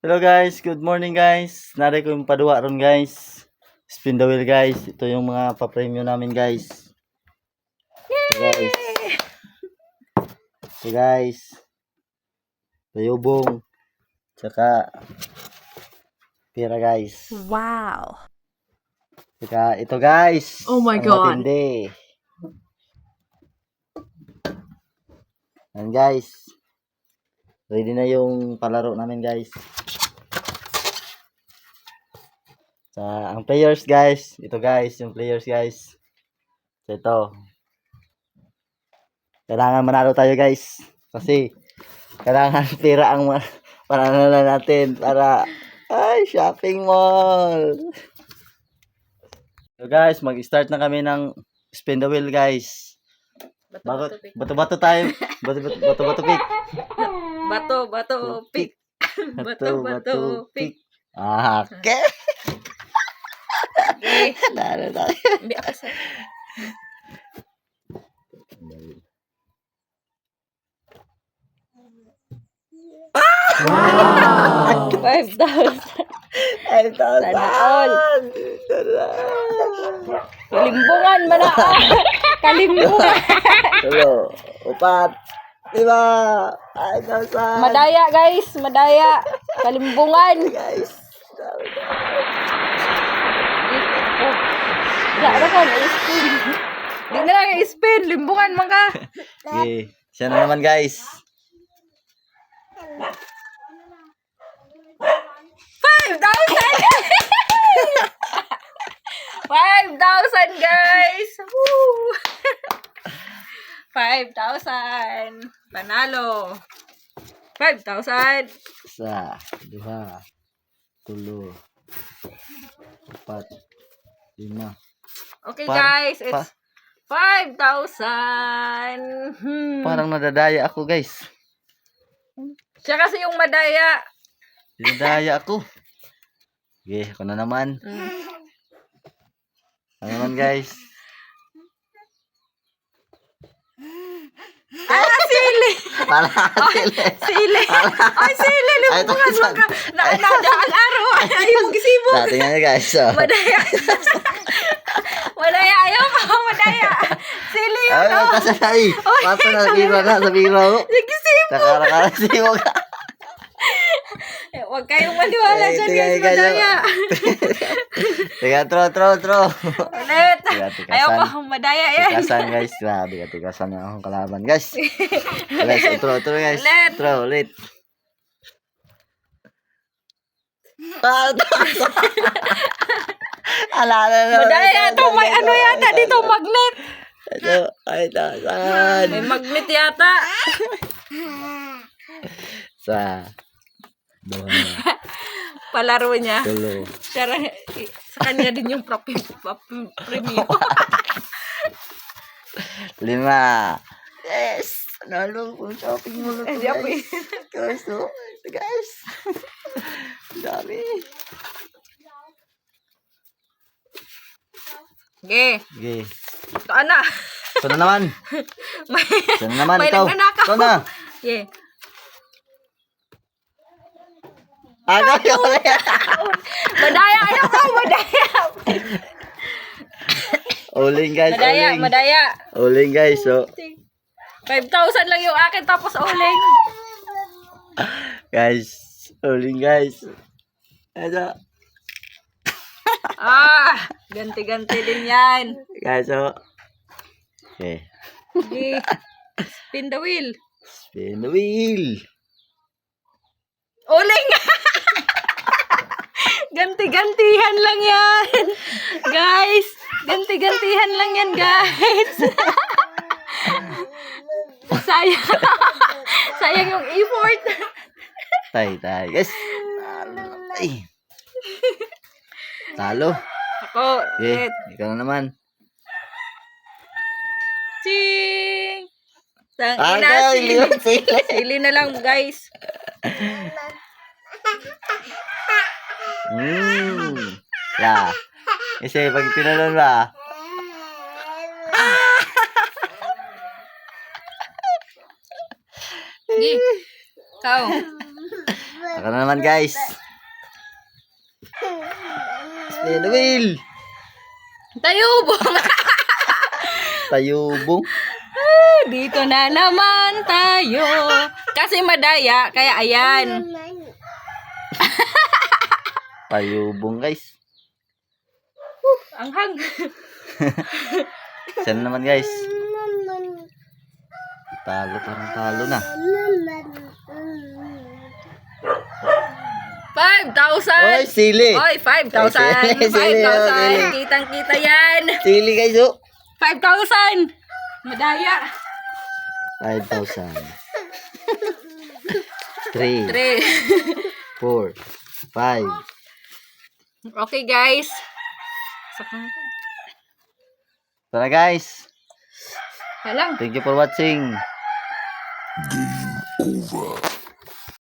Hello guys, good morning guys. Nari ko yung paduwa ron guys. Spin the wheel guys. Ito yung mga pa-premium namin guys. Ito guys. Ito guys. Bayubong. Tsaka pira guys. Wow. Tsaka ito guys. Oh my ang God. matindi. Ayan guys. Ready na yung palaro namin guys. Ang players guys, ito guys, yung players guys. So ito. Kailangan manalo tayo guys. Kasi kailangan pera ang panalo natin para shopping mall. So guys, mag-start na kami ng spin the wheel guys. Bato-bato tayo. Bato-bato pick. Bato pick. Bato pick. Okay. Okay. Nalo tayo. Hindi ako sa... Wow! 5,000. Sana all. Kalimbungan man na. Kalimbungan. Tulo. Upat. 5. Ay, nasa. Madaya guys, madaya. Kalimbungan. Guys. Oh. Wala ka na spin. Di na lang spin, limbungan man ka. Okay. Siya na naman guys. 5,000 guys! Woo! 5,000! Panalo! 5,000! Isa. 2. 3. 4. 5. Okay guys, it's 5,000! Parang nadadaya ako guys. Siya kasi yung madaya. Nadadaya ako. Okay, ako na naman. Ano naman guys? Sili! Para sili. Sili! Ay, sili! Limbungan mo ka! Naanada ang araw! Ayaw mo gisibo! Tingnan nyo guys. So. Madaya! Madaya! Ayaw ka! Madaya! Sili yun! Ay, magkasay. Pato na sa biro na. Sa biro. Nagisibo! Nakara-kara sibo ka. Huwag kayong maniwala dyan guys! Madaya! Tiga, tro. Ulit! Ayaw ka! Madaya yan! Tikasan guys. Grabe ka. Tikasan na akong kalaban guys. Ulit. Tro guys. Ulit. Tro, ulit. Alala na. Madaya! Ito may ano yata dito! Magnet! Ito. Ay, tasan. May magnet yata! Sa. 2. Palaro niya. 3. Pero sa kanya din yung premium. 5. Yes! Nalo kung shopping mall ito Hindi ako guys. Guys, no? Guys. Dami. Okay. Okay. Ito na. Ito na naman. Ito na naman. May Ikaw. nagnanakaw. Ito na. Okay. Agaw yun. Madaya! Ayaw ka! Madaya! Uling guys. Madaya! Uling. Madaya! Uling guys. So. 5,000 lang yung akin tapos uling. Guys. Uling guys. Ito. Ganti-ganti din yan. Guys. So. Okay. Okay. Spin the wheel. Spin the wheel. Uling! Ganti-gantihan lang yan. Guys, ganti-gantihan lang yan, guys. Sayang. Sayang yung effort. Tay. Guys. Ay. Talo. Ako, Okay. Ikaw na naman. ching! Tangina, sili. Sili na lang, guys. La. Kasi pag tinalon ba? Gi. Kau. Saka na naman guys. Spin the wheel. Tayubong. Tayubong. Dito na naman tayo. Kasi madaya, kaya ayan. Tayubong guys. Ang hang. Sana naman guys. Talo, parang talo na. 5,000. Oy, sili. Oy, 5,000. Ay, sili, 5,000. Kitang-kita yan. Sili guys, oh. 5,000. Madaya. 5,000. 3, 3. 4, 5. Okay, guys. Tara guys. Halang. Thank you for watching. Game over.